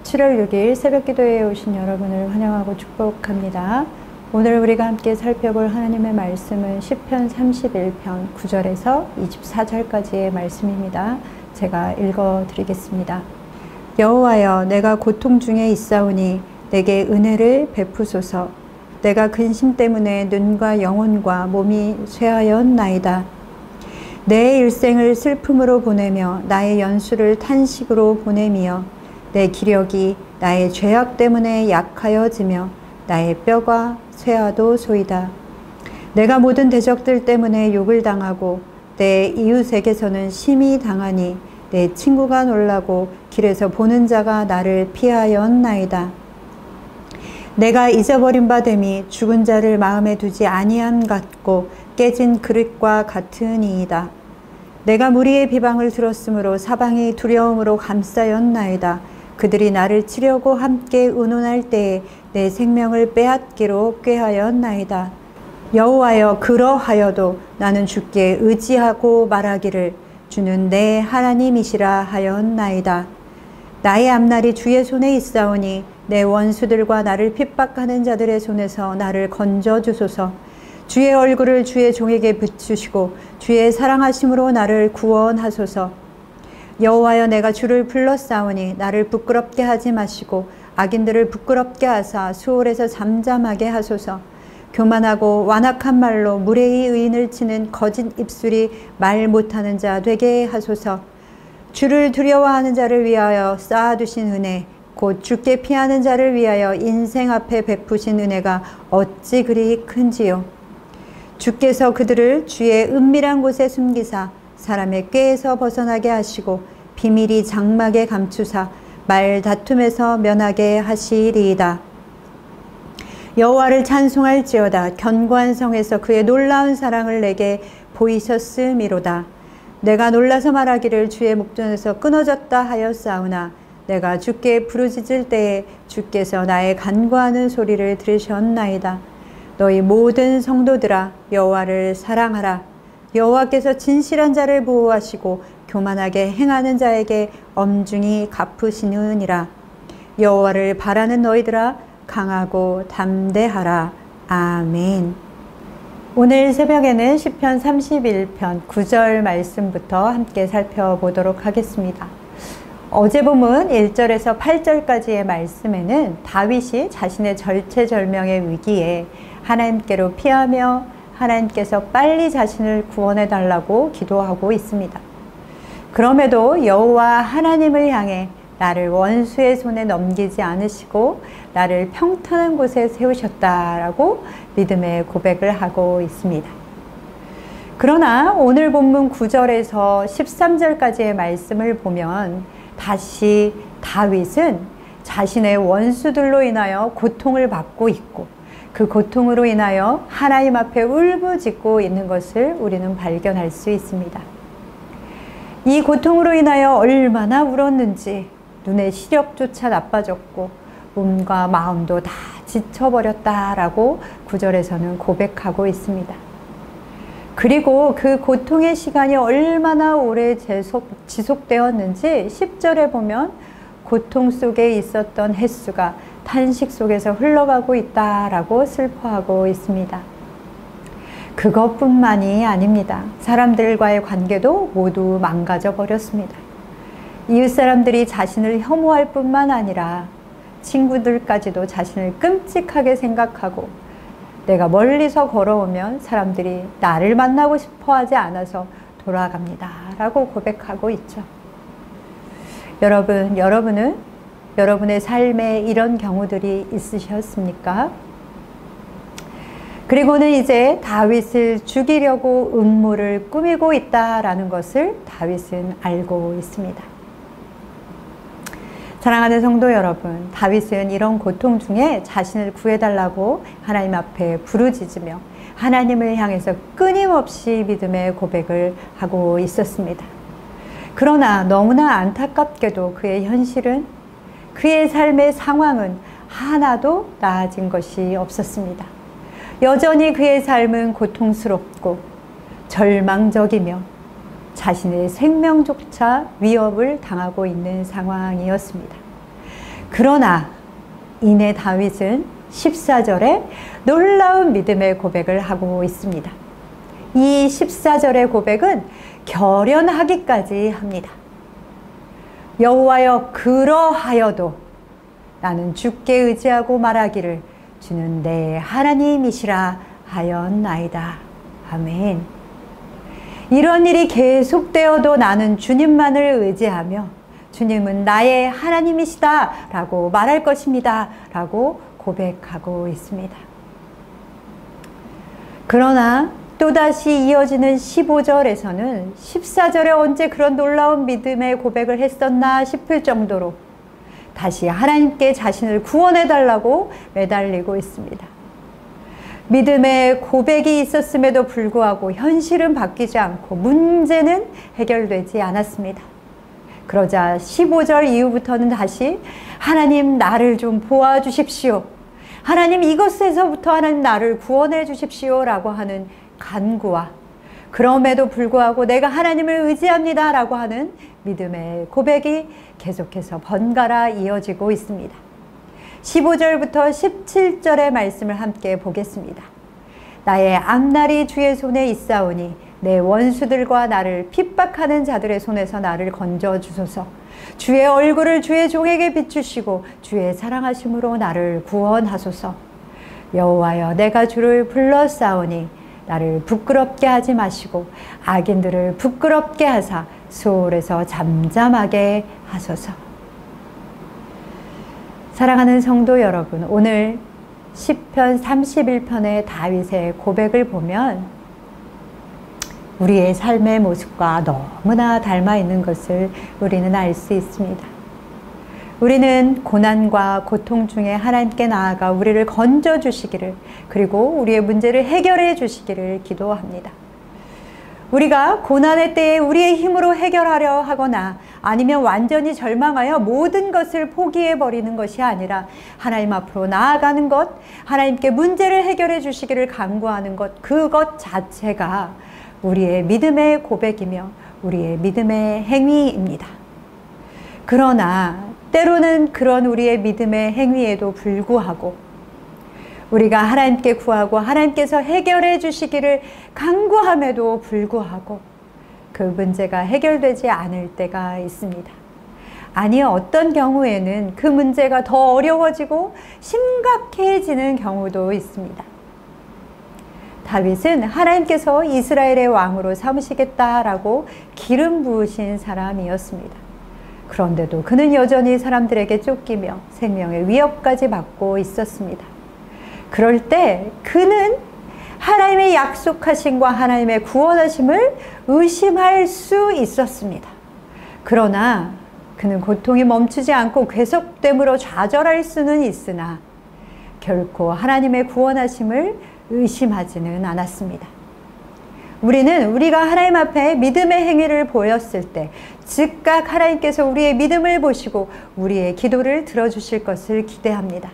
7월 6일 새벽기도회에 오신 여러분을 환영하고 축복합니다. 오늘 우리가 함께 살펴볼 하나님의 말씀은 시편 31편 9절에서 24절까지의 말씀입니다. 제가 읽어드리겠습니다. 여호와여, 내가 고통 중에 있사오니 내게 은혜를 베푸소서. 내가 근심 때문에 눈과 영혼과 몸이 쇠하였나이다. 내 일생을 슬픔으로 보내며 나의 연수를 탄식으로 보내며 내 기력이 나의 죄악 때문에 약하여지며 나의 뼈가 쇠하도소이다. 내가 모든 대적들 때문에 욕을 당하고 내 이웃에게서는 심히 당하니 내 친구가 놀라고 길에서 보는 자가 나를 피하였나이다. 내가 잊어버린 바 됨이 죽은 자를 마음에 두지 아니함 같고 깨진 그릇과 같으니이다. 내가 무리의 비방을 들었으므로 사방이 두려움으로 감싸였나이다. 그들이 나를 치려고 함께 의논할 때에 내 생명을 빼앗기로 꾀하였나이다. 여호와여, 그러하여도 나는 주께 의지하고 말하기를 주는 내 하나님이시라 하였나이다. 나의 앞날이 주의 손에 있사오니 내 원수들과 나를 핍박하는 자들의 손에서 나를 건져주소서. 주의 얼굴을 주의 종에게 비추시고 주의 사랑하심으로 나를 구원하소서. 여호와여, 내가 주를 불렀사오니 나를 부끄럽게 하지 마시고 악인들을 부끄럽게 하사 수월에서 잠잠하게 하소서. 교만하고 완악한 말로 무례히 의인을 치는 거짓 입술이 말 못하는 자 되게 하소서. 주를 두려워하는 자를 위하여 쌓아두신 은혜, 곧 주께 피하는 자를 위하여 인생 앞에 베푸신 은혜가 어찌 그리 큰지요. 주께서 그들을 주의 은밀한 곳에 숨기사 사람의 꾀에서 벗어나게 하시고 비밀이 장막에 감추사 말 다툼에서 면하게 하시리이다. 여호와를 찬송할지어다. 견고한 성에서 그의 놀라운 사랑을 내게 보이셨음이로다. 내가 놀라서 말하기를 주의 목전에서 끊어졌다 하였사오나 내가 주께 부르짖을 때에 주께서 나의 간구하는 소리를 들으셨나이다. 너희 모든 성도들아, 여호와를 사랑하라. 여호와께서 진실한 자를 보호하시고 교만하게 행하는 자에게 엄중히 갚으시느니라. 여호와를 바라는 너희들아, 강하고 담대하라. 아멘. 오늘 새벽에는 시편 31편 9절 말씀부터 함께 살펴보도록 하겠습니다. 어제 본문 1절에서 8절까지의 말씀에는 다윗이 자신의 절체절명의 위기에 하나님께로 피하며 하나님께서 빨리 자신을 구원해 달라고 기도하고 있습니다. 그럼에도 여호와 하나님을 향해 나를 원수의 손에 넘기지 않으시고 나를 평탄한 곳에 세우셨다라고 믿음의 고백을 하고 있습니다. 그러나 오늘 본문 9절에서 13절까지의 말씀을 보면 다시 다윗은 자신의 원수들로 인하여 고통을 받고 있고 그 고통으로 인하여 하나님 앞에 울부짖고 있는 것을 우리는 발견할 수 있습니다. 이 고통으로 인하여 얼마나 울었는지 눈의 시력조차 나빠졌고 몸과 마음도 다 지쳐버렸다라고 9절에서는 고백하고 있습니다. 그리고 그 고통의 시간이 얼마나 오래 지속되었는지 10절에 보면 고통 속에 있었던 햇수가 탄식 속에서 흘러가고 있다라고 슬퍼하고 있습니다. 그것뿐만이 아닙니다. 사람들과의 관계도 모두 망가져 버렸습니다. 이웃 사람들이 자신을 혐오할 뿐만 아니라 친구들까지도 자신을 끔찍하게 생각하고 내가 멀리서 걸어오면 사람들이 나를 만나고 싶어 하지 않아서 돌아갑니다 라고 고백하고 있죠. 여러분은 여러분의 삶에 이런 경우들이 있으셨습니까? 그리고는 이제 다윗을 죽이려고 음모를 꾸미고 있다라는 것을 다윗은 알고 있습니다. 사랑하는 성도 여러분, 다윗은 이런 고통 중에 자신을 구해달라고 하나님 앞에 부르짖으며 하나님을 향해서 끊임없이 믿음의 고백을 하고 있었습니다. 그러나 너무나 안타깝게도 그의 현실은, 그의 삶의 상황은 하나도 나아진 것이 없었습니다. 여전히 그의 삶은 고통스럽고 절망적이며 자신의 생명조차 위협을 당하고 있는 상황이었습니다. 그러나 이내 다윗은 14절에 놀라운 믿음의 고백을 하고 있습니다. 이 14절의 고백은 결연하기까지 합니다. 여호와여, 그러하여도 나는 주께 의지하고 말하기를 주는 내 하나님이시라 하였나이다. 아멘. 이런 일이 계속되어도 나는 주님만을 의지하며 주님은 나의 하나님이시다 라고 말할 것입니다 라고 고백하고 있습니다. 그러나 또다시 이어지는 15절에서는 14절에 언제 그런 놀라운 믿음의 고백을 했었나 싶을 정도로 다시 하나님께 자신을 구원해 달라고 매달리고 있습니다. 믿음의 고백이 있었음에도 불구하고 현실은 바뀌지 않고 문제는 해결되지 않았습니다. 그러자 15절 이후부터는 다시 하나님, 나를 좀 도와주십시오. 하나님, 이것에서부터 하나님 나를 구원해 주십시오 라고 하는 간구와 그럼에도 불구하고 내가 하나님을 의지합니다 라고 하는 믿음의 고백이 계속해서 번갈아 이어지고 있습니다. 15절부터 17절의 말씀을 함께 보겠습니다. 나의 앞날이 주의 손에 있사오니 내 원수들과 나를 핍박하는 자들의 손에서 나를 건져 주소서. 주의 얼굴을 주의 종에게 비추시고 주의 사랑하심으로 나를 구원하소서. 여호와여, 내가 주를 불러싸오니 나를 부끄럽게 하지 마시고 악인들을 부끄럽게 하사 소홀에서 잠잠하게 하소서. 사랑하는 성도 여러분, 오늘 시편 31편의 다윗의 고백을 보면 우리의 삶의 모습과 너무나 닮아 있는 것을 우리는 알 수 있습니다. 우리는 고난과 고통 중에 하나님께 나아가 우리를 건져 주시기를, 그리고 우리의 문제를 해결해 주시기를 기도합니다. 우리가 고난의 때에 우리의 힘으로 해결하려 하거나 아니면 완전히 절망하여 모든 것을 포기해 버리는 것이 아니라 하나님 앞으로 나아가는 것, 하나님께 문제를 해결해 주시기를 간구하는 것, 그것 자체가 우리의 믿음의 고백이며 우리의 믿음의 행위입니다. 그러나 때로는 그런 우리의 믿음의 행위에도 불구하고 우리가 하나님께 구하고 하나님께서 해결해 주시기를 간구함에도 불구하고 그 문제가 해결되지 않을 때가 있습니다. 아니, 어떤 경우에는 그 문제가 더 어려워지고 심각해지는 경우도 있습니다. 다윗은 하나님께서 이스라엘의 왕으로 삼으시겠다라고 기름 부으신 사람이었습니다. 그런데도 그는 여전히 사람들에게 쫓기며 생명의 위협까지 받고 있었습니다. 그럴 때 그는 하나님의 약속하심과 하나님의 구원하심을 의심할 수 있었습니다. 그러나 그는 고통이 멈추지 않고 계속됨으로 좌절할 수는 있으나 결코 하나님의 구원하심을 의심하지는 않았습니다. 우리는 우리가 하나님 앞에 믿음의 행위를 보였을 때 즉각 하나님께서 우리의 믿음을 보시고 우리의 기도를 들어주실 것을 기대합니다.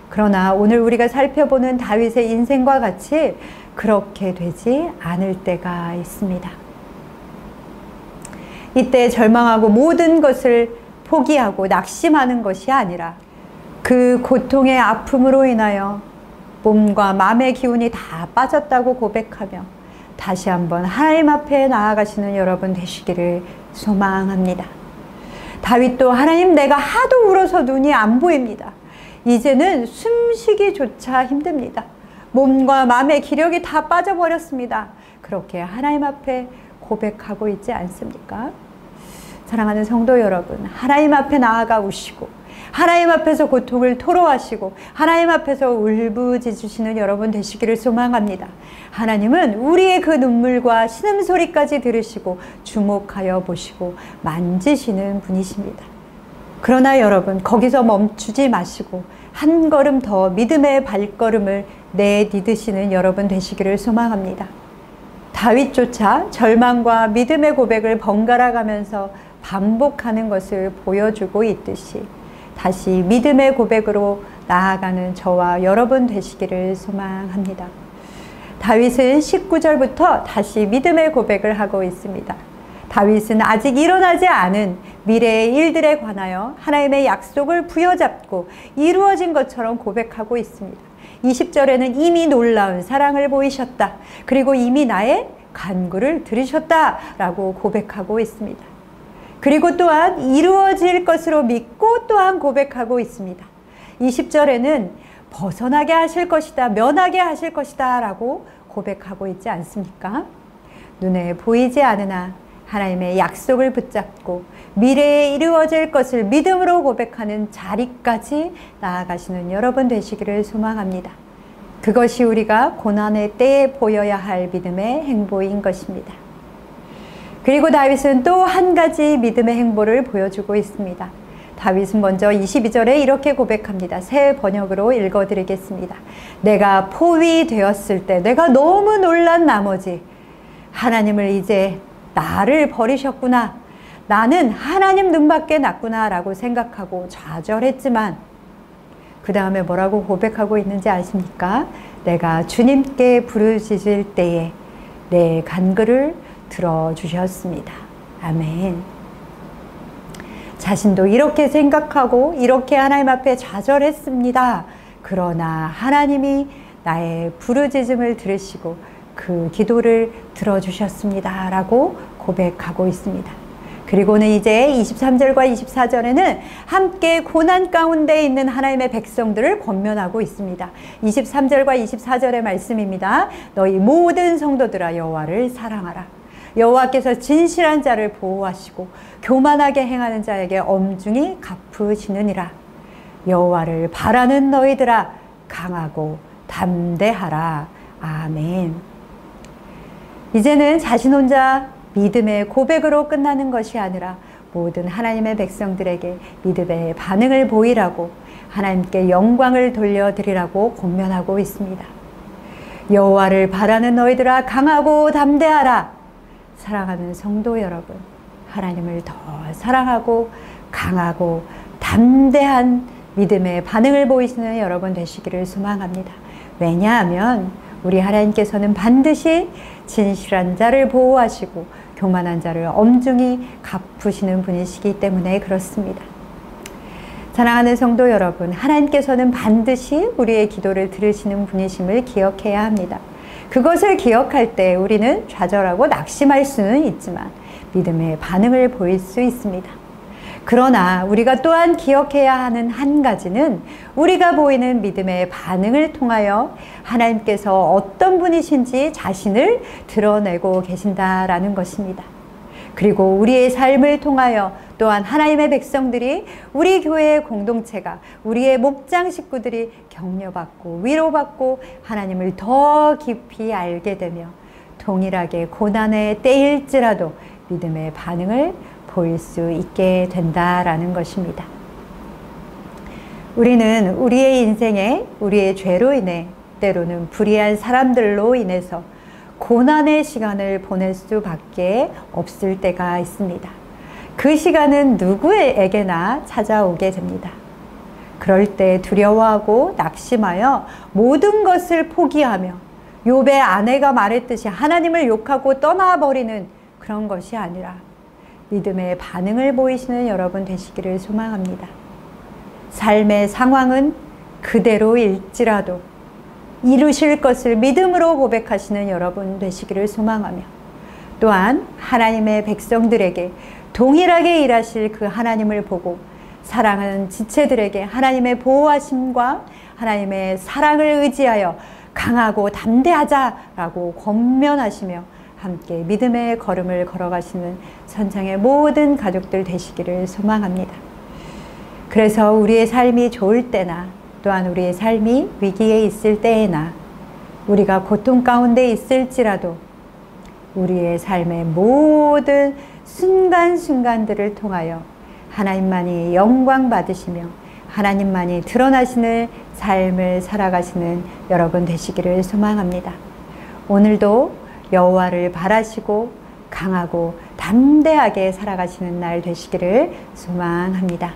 그러나 오늘 우리가 살펴보는 다윗의 인생과 같이 그렇게 되지 않을 때가 있습니다. 이때 절망하고 모든 것을 포기하고 낙심하는 것이 아니라 그 고통의 아픔으로 인하여 몸과 마음의 기운이 다 빠졌다고 고백하며 다시 한번 하나님 앞에 나아가시는 여러분 되시기를 소망합니다. 다윗도 하나님, 내가 하도 울어서 눈이 안 보입니다. 이제는 숨쉬기조차 힘듭니다. 몸과 마음의 기력이 다 빠져버렸습니다. 그렇게 하나님 앞에 고백하고 있지 않습니까? 사랑하는 성도 여러분, 하나님 앞에 나아가 우시고 하나님 앞에서 고통을 토로하시고 하나님 앞에서 울부짖으시는 여러분 되시기를 소망합니다. 하나님은 우리의 그 눈물과 신음소리까지 들으시고 주목하여 보시고 만지시는 분이십니다. 그러나 여러분, 거기서 멈추지 마시고 한 걸음 더 믿음의 발걸음을 내디디시는 여러분 되시기를 소망합니다. 다윗조차 절망과 믿음의 고백을 번갈아 가면서 반복하는 것을 보여주고 있듯이 다시 믿음의 고백으로 나아가는 저와 여러분 되시기를 소망합니다. 다윗은 19절부터 다시 믿음의 고백을 하고 있습니다. 다윗은 아직 일어나지 않은 미래의 일들에 관하여 하나님의 약속을 부여잡고 이루어진 것처럼 고백하고 있습니다. 20절에는 이미 놀라운 사랑을 보이셨다. 그리고 이미 나의 간구를 들으셨다 라고 고백하고 있습니다. 그리고 또한 이루어질 것으로 믿고 또한 고백하고 있습니다. 20절에는 벗어나게 하실 것이다, 면하게 하실 것이다 라고 고백하고 있지 않습니까? 눈에 보이지 않으나 하나님의 약속을 붙잡고 미래에 이루어질 것을 믿음으로 고백하는 자리까지 나아가시는 여러분 되시기를 소망합니다. 그것이 우리가 고난의 때에 보여야 할 믿음의 행보인 것입니다. 그리고 다윗은 또 한 가지 믿음의 행보를 보여주고 있습니다. 다윗은 먼저 22절에 이렇게 고백합니다. 새 번역으로 읽어드리겠습니다. 내가 포위되었을 때 내가 너무 놀란 나머지 하나님을 이제 나를 버리셨구나. 나는 하나님 눈밖에 났구나 라고 생각하고 좌절했지만 그 다음에 뭐라고 고백하고 있는지 아십니까? 내가 주님께 부르짖을 때에 내 간구를 들어주셨습니다. 아멘. 자신도 이렇게 생각하고 이렇게 하나님 앞에 좌절했습니다. 그러나 하나님이 나의 부르짖음을 들으시고 그 기도를 들어주셨습니다 라고 고백하고 있습니다. 그리고는 이제 23절과 24절에는 함께 고난 가운데 있는 하나님의 백성들을 권면하고 있습니다. 23절과 24절의 말씀입니다. 너희 모든 성도들아 여호와를 사랑하라. 여호와께서 진실한 자를 보호하시고 교만하게 행하는 자에게 엄중히 갚으시느니라. 여호와를 바라는 너희들아 강하고 담대하라. 아멘. 이제는 자신 혼자 믿음의 고백으로 끝나는 것이 아니라 모든 하나님의 백성들에게 믿음의 반응을 보이라고 하나님께 영광을 돌려드리라고 권면하고 있습니다. 여호와를 바라는 너희들아 강하고 담대하라. 사랑하는 성도 여러분, 하나님을 더 사랑하고 강하고 담대한 믿음의 반응을 보이시는 여러분 되시기를 소망합니다. 왜냐하면 우리 하나님께서는 반드시 진실한 자를 보호하시고 교만한 자를 엄중히 갚으시는 분이시기 때문에 그렇습니다. 사랑하는 성도 여러분, 하나님께서는 반드시 우리의 기도를 들으시는 분이심을 기억해야 합니다. 그것을 기억할 때 우리는 좌절하고 낙심할 수는 있지만 믿음의 반응을 보일 수 있습니다. 그러나 우리가 또한 기억해야 하는 한 가지는 우리가 보이는 믿음의 반응을 통하여 하나님께서 어떤 분이신지 자신을 드러내고 계신다라는 것입니다. 그리고 우리의 삶을 통하여 또한 하나님의 백성들이 우리 교회의 공동체가 우리의 목장 식구들이 격려받고 위로받고 하나님을 더 깊이 알게 되며 동일하게 고난의 때일지라도 믿음의 반응을 보일 수 있게 된다라는 것입니다. 우리는 우리의 인생에 우리의 죄로 인해 때로는 불의한 사람들로 인해서 고난의 시간을 보낼 수밖에 없을 때가 있습니다. 그 시간은 누구에게나 찾아오게 됩니다. 그럴 때 두려워하고 낙심하여 모든 것을 포기하며 욥의 아내가 말했듯이 하나님을 욕하고 떠나버리는 그런 것이 아니라 믿음의 반응을 보이시는 여러분 되시기를 소망합니다. 삶의 상황은 그대로일지라도 이루실 것을 믿음으로 고백하시는 여러분 되시기를 소망하며 또한 하나님의 백성들에게 동일하게 일하실 그 하나님을 보고 사랑하는 지체들에게 하나님의 보호하심과 하나님의 사랑을 의지하여 강하고 담대하자라고 권면하시며 함께 믿음의 걸음을 걸어가시는 선창의 모든 가족들 되시기를 소망합니다. 그래서 우리의 삶이 좋을 때나 또한 우리의 삶이 위기에 있을 때에나 우리가 고통 가운데 있을지라도 우리의 삶의 모든 순간순간들을 통하여 하나님만이 영광 받으시며 하나님만이 드러나시는 삶을 살아가시는 여러분 되시기를 소망합니다. 오늘도 여호와를 바라시고 강하고 담대하게 살아가시는 날 되시기를 소망합니다.